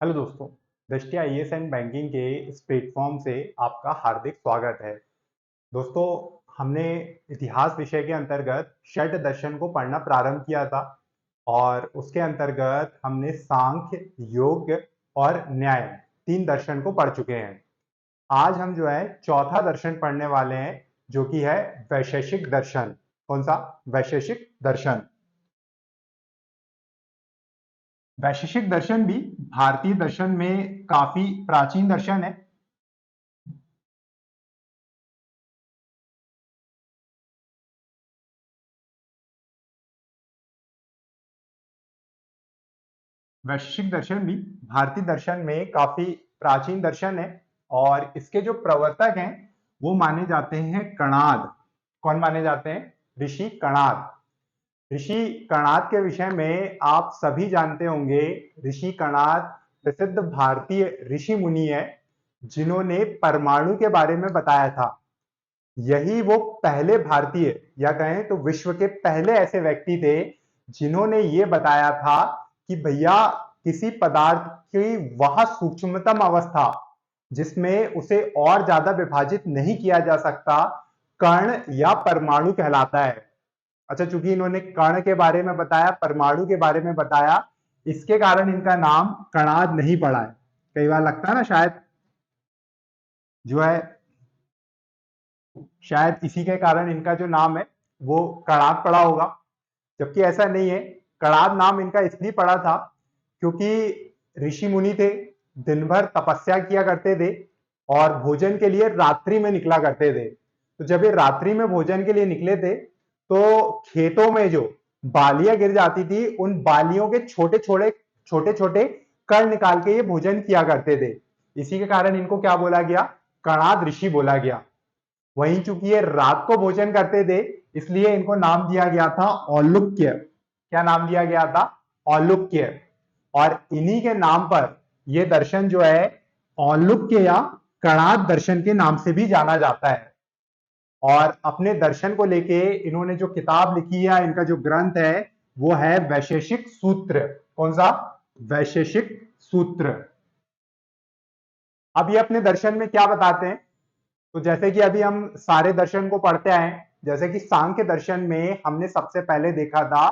Hello दोस्तों। दृष्टि IAS and banking के इस प्लेटफॉर्म से आपका हार्दिक स्वागत है। दोस्तों, हमने इतिहास विषय के अंतर्गत षट दर्शन को पढ़ना प्रारंभ किया था और उसके अंतर्गत हमने सांख्य, योग और न्याय तीन दर्शन को पढ़ चुके हैं। आज हम जो है चौथा दर्शन पढ़ने वाले हैं, जो कि है वैशेषिक दर्शन। कौन सा? वैशेषिक दर्शन। वैशेषिक दर्शन भी भारतीय दर्शन में काफी प्राचीन दर्शन है। वैशेषिक दर्शन भी भारतीय दर्शन में काफी प्राचीन दर्शन है और इसके जो प्रवर्तक हैं वो माने जाते हैं कणाद। कौन माने जाते हैं? ऋषि कणाद। ऋषि कणाद के विषय में आप सभी जानते होंगे। ऋषि कणाद प्रसिद्ध भारतीय ऋषि मुनि है जिन्होंने परमाणु के बारे में बताया था। यही वो पहले भारतीय या कहें तो विश्व के पहले ऐसे व्यक्ति थे जिन्होंने ये बताया था कि भैया किसी पदार्थ की वह सूक्ष्मतम अवस्था जिसमें उसे और ज्यादा विभाजित नहीं किया जा सकता, कण या परमाणु कहलाता है। अच्छा, चूंकि इन्होंने कण के बारे में बताया, परमाणु के बारे में बताया, इसके कारण इनका नाम कणाद नहीं पड़ा है। कई बार लगता है ना, जो है शायद इसी के कारण इनका जो नाम है वो कणाद पड़ा होगा, जबकि ऐसा नहीं है। कणाद नाम इनका इसलिए पड़ा था क्योंकि ऋषि मुनि थे, दिन भर तपस्या किया करते थे और भोजन के लिए रात्रि में निकला करते थे। तो जब ये रात्रि में भोजन के लिए निकले थे तो खेतों में जो बालियां गिर जाती थी, उन बालियों के छोटे छोटे कण निकाल के ये भोजन किया करते थे। इसी के कारण इनको क्या बोला गया? कणाद ऋषि बोला गया। वहीं चूंकि ये रात को भोजन करते थे, इसलिए इनको नाम दिया गया था औलुक्य। क्या नाम दिया गया था? औलुक्य। और इन्हीं के नाम पर यह दर्शन जो है औलुक्य या कणाद दर्शन के नाम से भी जाना जाता है। और अपने दर्शन को लेके इन्होंने जो किताब लिखी है, इनका जो ग्रंथ है वो है वैशेषिक सूत्र। कौन सा? वैशेषिक सूत्र। अब ये अपने दर्शन में क्या बताते हैं? तो जैसे कि अभी हम सारे दर्शन को पढ़ते आए, जैसे कि सांख्य दर्शन में हमने सबसे पहले देखा था,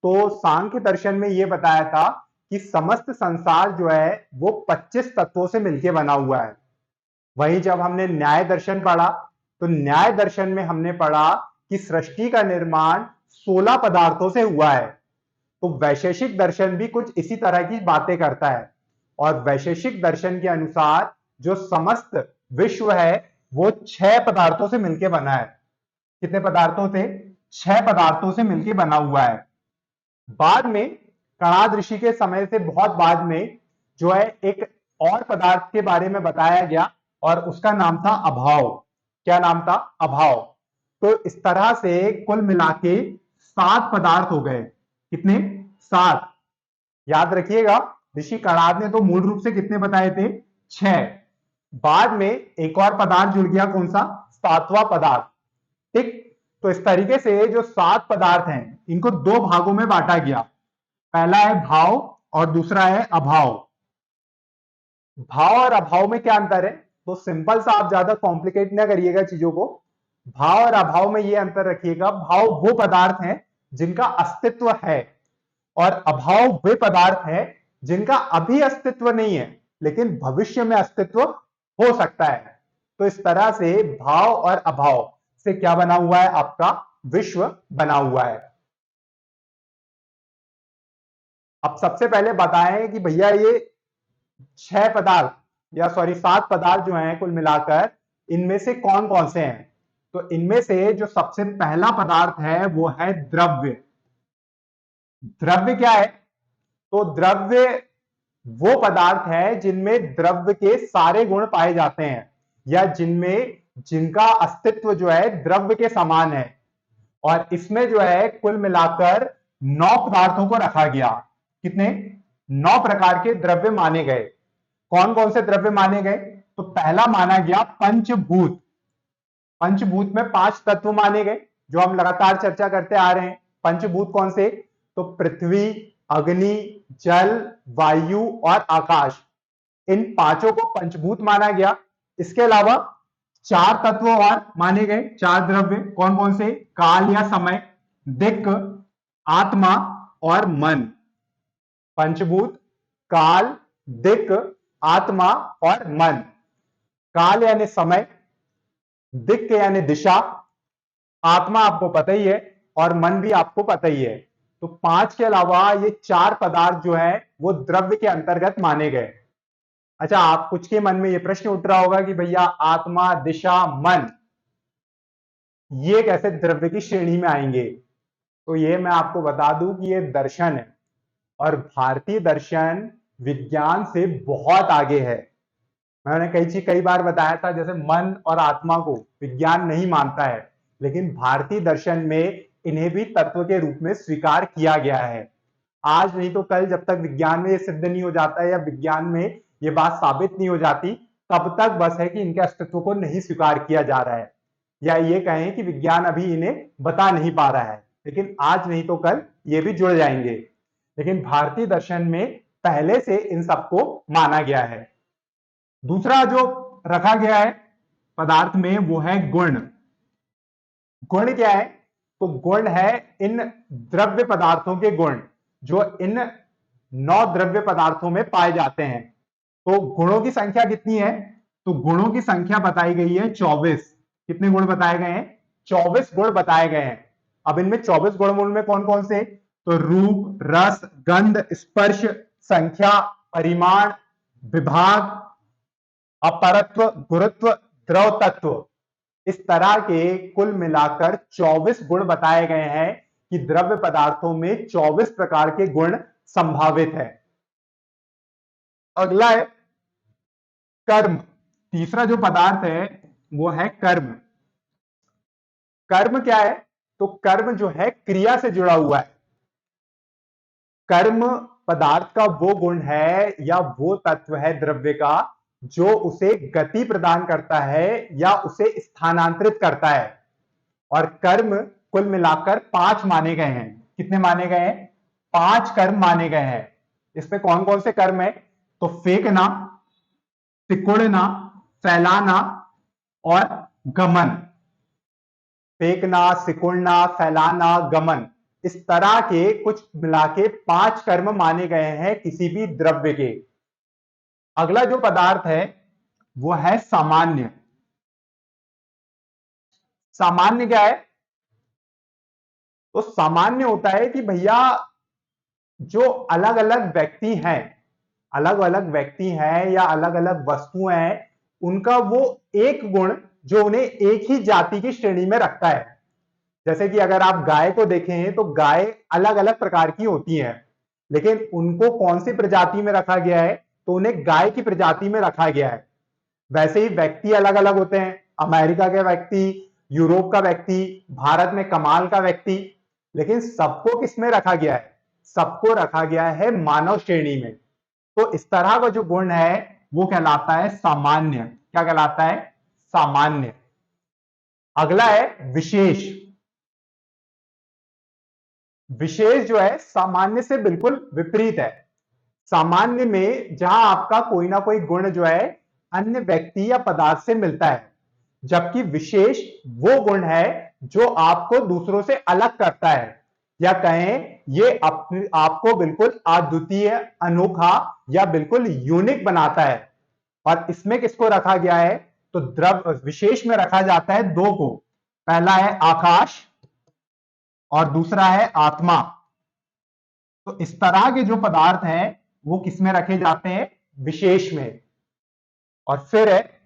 तो सांख्य दर्शन में यह बताया था कि समस्त संसार जो है वो 25 तत्वों से मिलकर बना हुआ है। वहीं जब हमने न्याय दर्शन पढ़ा तो न्याय दर्शन में हमने पढ़ा कि सृष्टि का निर्माण 16 पदार्थों से हुआ है। तो वैशेषिक दर्शन भी कुछ इसी तरह की बातें करता है और वैशेषिक दर्शन के अनुसार जो समस्त विश्व है वो 6 पदार्थों से मिलकर बना है। कितने पदार्थों से? 6 पदार्थों से मिलकर बना हुआ है। बाद में कणाद ऋषि के समय से बहुत बाद में जो है एक और पदार्थ के बारे में बताया गया और उसका नाम था अभाव। क्या नाम था? अभाव। तो इस तरह से कुल मिला के 7 पदार्थ हो गए। कितने? 7। याद रखिएगा, ऋषि कणाद ने तो मूल रूप से कितने बताए थे? 6। बाद में एक और पदार्थ जुड़ गया। कौन सा? 7वां पदार्थ। ठीक। तो इस तरीके से जो 7 पदार्थ हैं इनको 2 भागों में बांटा गया। पहला है भाव और दूसरा है अभाव। भाव और अभाव में क्या अंतर है? तो सिंपल सा, आप ज्यादा कॉम्प्लिकेट ना करिएगा चीजों को। भाव और अभाव में यह अंतर रखिएगा, भाव वो पदार्थ हैं जिनका अस्तित्व है और अभाव वे पदार्थ हैं जिनका अभी अस्तित्व नहीं है लेकिन भविष्य में अस्तित्व हो सकता है। तो इस तरह से भाव और अभाव से क्या बना हुआ है? आपका विश्व बना हुआ है। अब सबसे पहले बताएं कि भैया ये 6 पदार्थ या सॉरी 7 पदार्थ जो हैं कुल मिलाकर, इनमें से कौन कौन से हैं? तो इनमें से जो सबसे पहला पदार्थ है वो है द्रव्य। द्रव्य क्या है? तो द्रव्य वो पदार्थ है जिनमें द्रव्य के सारे गुण पाए जाते हैं या जिनका अस्तित्व जो है द्रव्य के समान है। और इसमें जो है कुल मिलाकर 9 पदार्थों को रखा गया। कितने? 9 प्रकार के द्रव्य माने गए। कौन कौन से द्रव्य माने गए? तो पहला माना गया पंचभूत। पंचभूत में 5 तत्व माने गए जो हम लगातार चर्चा करते आ रहे हैं। पंचभूत कौन से? तो पृथ्वी, अग्नि, जल, वायु और आकाश। इन पांचों को पंचभूत माना गया। इसके अलावा चार तत्व और माने गए, चार द्रव्य। कौन कौन से? काल या समय, दिक्, आत्मा और मन। पंचभूत, काल, दिक्, आत्मा और मन। काल यानी समय, दिक् यानी दिशा, आत्मा आपको पता ही है और मन भी आपको पता ही है। तो पांच के अलावा ये चार पदार्थ जो है वो द्रव्य के अंतर्गत माने गए। अच्छा, आप कुछ के मन में ये प्रश्न उठ रहा होगा कि भैया आत्मा, दिशा, मन ये कैसे द्रव्य की श्रेणी में आएंगे? तो ये मैं आपको बता दूं कि ये दर्शन है और भारतीय दर्शन विज्ञान से बहुत आगे है। मैंने कई बार बताया था, जैसे मन और आत्मा को विज्ञान नहीं मानता है, लेकिन भारतीय दर्शन में इन्हें भी तत्व के रूप में स्वीकार किया गया है। आज नहीं तो कल, जब तक विज्ञान में ये सिद्ध नहीं हो जाता है या विज्ञान में ये बात साबित नहीं हो जाती, तब तक बस है कि इनके अस्तित्व को नहीं स्वीकार किया जा रहा है, या ये कहें कि विज्ञान अभी इन्हें बता नहीं पा रहा है। लेकिन आज नहीं तो कल ये भी जुड़ जाएंगे। लेकिन भारतीय दर्शन में पहले से इन सबको माना गया है। दूसरा जो रखा गया है पदार्थ में वो है गुण। गुण क्या है? तो गुण है इन द्रव्य पदार्थों के गुण जो इन 9 द्रव्य पदार्थों में पाए जाते हैं। तो गुणों की संख्या कितनी है? तो गुणों की संख्या बताई गई है 24। कितने गुण बताए गए हैं? 24 गुण बताए गए हैं। अब इनमें 24 गुण में कौन कौन से? तो रूप, रस, गंध, स्पर्श, संख्या, परिमाण, विभाग, अपरत्व, गुरुत्व, द्रव तत्व, इस तरह के कुल मिलाकर 24 गुण बताए गए हैं कि द्रव्य पदार्थों में 24 प्रकार के गुण संभावित है। अगला है कर्म। तीसरा जो पदार्थ है वो है कर्म। कर्म क्या है? तो कर्म जो है क्रिया से जुड़ा हुआ है। कर्म पदार्थ का वो गुण है या वो तत्व है द्रव्य का जो उसे गति प्रदान करता है या उसे स्थानांतरित करता है। और कर्म कुल मिलाकर 5 माने गए हैं। कितने माने गए हैं? 5 कर्म माने गए हैं। इसमें कौन कौन से कर्म है? तो फेंकना, सिकुड़ना, फैलाना और गमन। फेंकना, सिकुड़ना, फैलाना, गमन, इस तरह के कुछ मिला के 5 कर्म माने गए हैं किसी भी द्रव्य के। अगला जो पदार्थ है वो है सामान्य। सामान्य क्या है? तो सामान्य होता है कि भैया जो अलग अलग व्यक्ति हैं, अलग अलग व्यक्ति हैं या अलग अलग वस्तुएं हैं, उनका वो एक गुण जो उन्हें एक ही जाति की श्रेणी में रखता है। जैसे कि अगर आप गाय को देखें तो गाय अलग अलग प्रकार की होती हैं, लेकिन उनको कौन सी प्रजाति में रखा गया है? तो उन्हें गाय की प्रजाति में रखा गया है। वैसे ही व्यक्ति अलग अलग होते हैं, अमेरिका के व्यक्ति, यूरोप का व्यक्ति, भारत में कमाल का व्यक्ति, लेकिन सबको किसमें रखा गया है? सबको रखा गया है मानव श्रेणी में। तो इस तरह का जो गुण है वो कहलाता है सामान्य। क्या कहलाता है? सामान्य। अगला है विशेष। विशेष जो है सामान्य से बिल्कुल विपरीत है। सामान्य में जहां आपका कोई ना कोई गुण जो है अन्य व्यक्ति या पदार्थ से मिलता है, जबकि विशेष वो गुण है जो आपको दूसरों से अलग करता है, या कहें ये आपको बिल्कुल अद्वितीय, अनोखा या बिल्कुल यूनिक बनाता है। और इसमें किसको रखा गया है? तो द्रव्य विशेष में रखा जाता है 2 को। पहला है आकाश और दूसरा है आत्मा। तो इस तरह के जो पदार्थ हैं वो किसमें रखे जाते हैं? विशेष में। और फिर है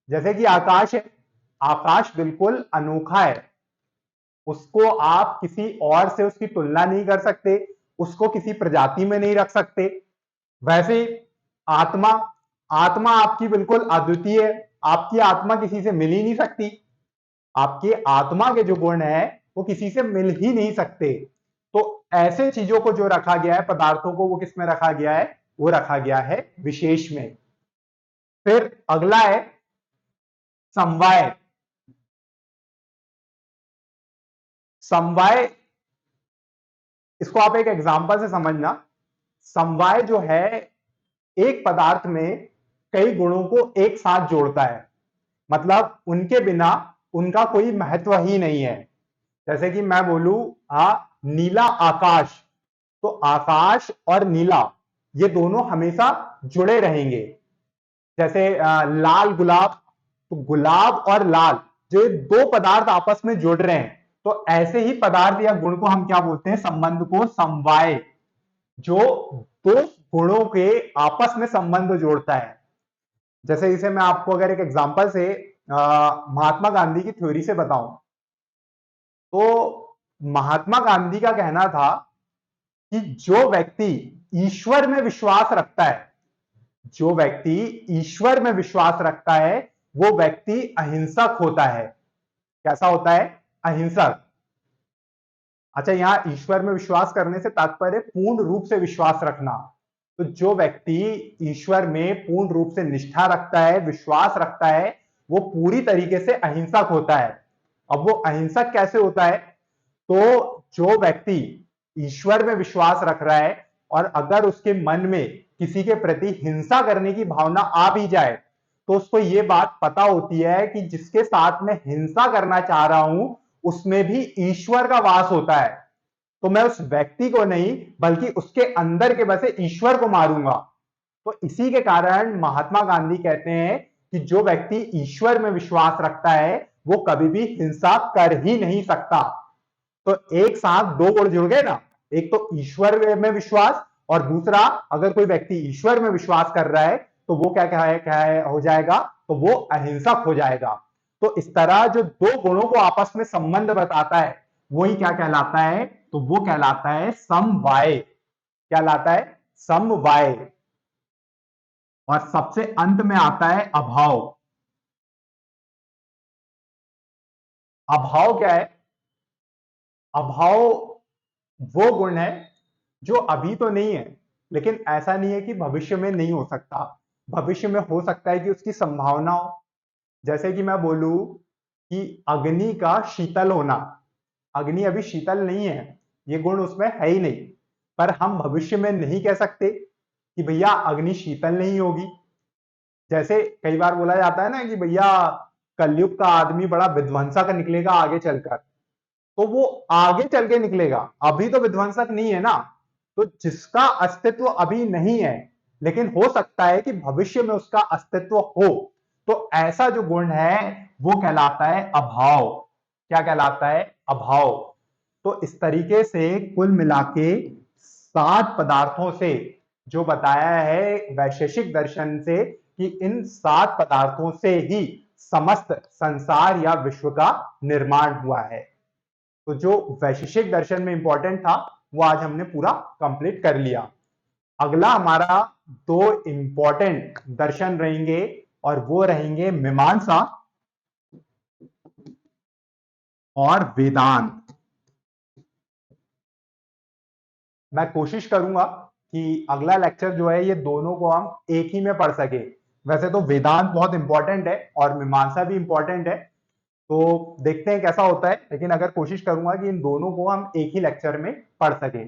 जैसे कि आकाश है, आकाश बिल्कुल अनोखा है, उसको आप किसी और से उसकी तुलना नहीं कर सकते, उसको किसी प्रजाति में नहीं रख सकते। वैसे आत्मा, आत्मा आपकी बिल्कुल अद्वितीय है, आपकी आत्मा किसी से मिल ही नहीं सकती। आपकी आत्मा के जो गुण है वो किसी से मिल ही नहीं सकते। तो ऐसे चीजों को जो रखा गया है, पदार्थों को, वो किस में रखा गया है? वो रखा गया है विशेष में। फिर अगला है समवाय। समवाय, इसको आप एक एग्जांपल से समझना। समवाय जो है एक पदार्थ में कई गुणों को एक साथ जोड़ता है, मतलब उनके बिना उनका कोई महत्व ही नहीं है। जैसे कि मैं बोलूं नीला आकाश, तो आकाश और नीला ये दोनों हमेशा जुड़े रहेंगे। जैसे लाल गुलाब, तो गुलाब और लाल जो ये दो पदार्थ आपस में जुड़ रहे हैं, तो ऐसे ही पदार्थ या गुण को हम क्या बोलते हैं, संबंध को समवाय, जो दो गुणों के आपस में संबंध जोड़ता है। जैसे इसे मैं आपको अगर एक एग्जांपल से महात्मा गांधी की थ्योरी से बताऊं, तो महात्मा गांधी का कहना था कि जो व्यक्ति ईश्वर में विश्वास रखता है, जो व्यक्ति ईश्वर में विश्वास रखता है, वो व्यक्ति अहिंसक होता है। कैसा होता है? अहिंसक। अच्छा, यहां ईश्वर में विश्वास करने से तात्पर्य पूर्ण रूप से विश्वास रखना। तो जो व्यक्ति ईश्वर में पूर्ण रूप से निष्ठा रखता है, विश्वास रखता है, वो पूरी तरीके से अहिंसक होता है। अब वो अहिंसक कैसे होता है? तो जो व्यक्ति ईश्वर में विश्वास रख रहा है और अगर उसके मन में किसी के प्रति हिंसा करने की भावना आ भी जाए, तो उसको ये बात पता होती है कि जिसके साथ मैं हिंसा करना चाह रहा हूं उसमें भी ईश्वर का वास होता है, तो मैं उस व्यक्ति को नहीं बल्कि उसके अंदर के बसे ईश्वर को मारूंगा। तो इसी के कारण महात्मा गांधी कहते हैं कि जो व्यक्ति ईश्वर में विश्वास रखता है वो कभी भी हिंसा कर ही नहीं सकता। तो एक साथ दो गुण जुड़ गए ना, एक तो ईश्वर में विश्वास और दूसरा अगर कोई व्यक्ति ईश्वर में विश्वास कर रहा है तो वो क्या हो जाएगा, तो वो अहिंसक हो जाएगा। तो इस तरह जो दो गुणों को आपस में संबंध बताता है वही क्या कहलाता है, तो वो कहलाता है समवाय। क्या लाता है? समवाय। और सबसे अंत में आता है अभाव। अभाव क्या है? अभाव वो गुण है जो अभी तो नहीं है, लेकिन ऐसा नहीं है कि भविष्य में नहीं हो सकता। भविष्य में हो सकता है कि उसकी संभावना हो। जैसे कि मैं बोलूं कि अग्नि का शीतल होना, अग्नि अभी शीतल नहीं है, ये गुण उसमें है ही नहीं, पर हम भविष्य में नहीं कह सकते कि भैया अग्नि शीतल नहीं होगी। जैसे कई बार बोला जाता है ना कि भैया कलयुग का आदमी बड़ा विध्वंसक निकलेगा आगे चलकर, तो वो आगे चल के निकलेगा, अभी तो विध्वंसक नहीं है ना। तो जिसका अस्तित्व अभी नहीं है लेकिन हो सकता है कि भविष्य में उसका अस्तित्व हो, तो ऐसा जो गुण है वो कहलाता है अभाव। क्या कहलाता है? अभाव। तो इस तरीके से कुल मिला के 7 पदार्थों से जो बताया है वैशेषिक दर्शन से कि इन 7 पदार्थों से ही समस्त संसार या विश्व का निर्माण हुआ है। तो जो वैशेषिक दर्शन में इंपॉर्टेंट था वो आज हमने पूरा कंप्लीट कर लिया। अगला हमारा 2 इंपॉर्टेंट दर्शन रहेंगे और वो रहेंगे मीमांसा और वेदांत। मैं कोशिश करूंगा कि अगला लेक्चर जो है ये दोनों को हम एक ही में पढ़ सके। वैसे तो वेदांत बहुत इंपॉर्टेंट है और मीमांसा भी इंपॉर्टेंट है, तो देखते हैं कैसा होता है, लेकिन अगर कोशिश करूंगा कि इन दोनों को हम एक ही लेक्चर में पढ़ सके।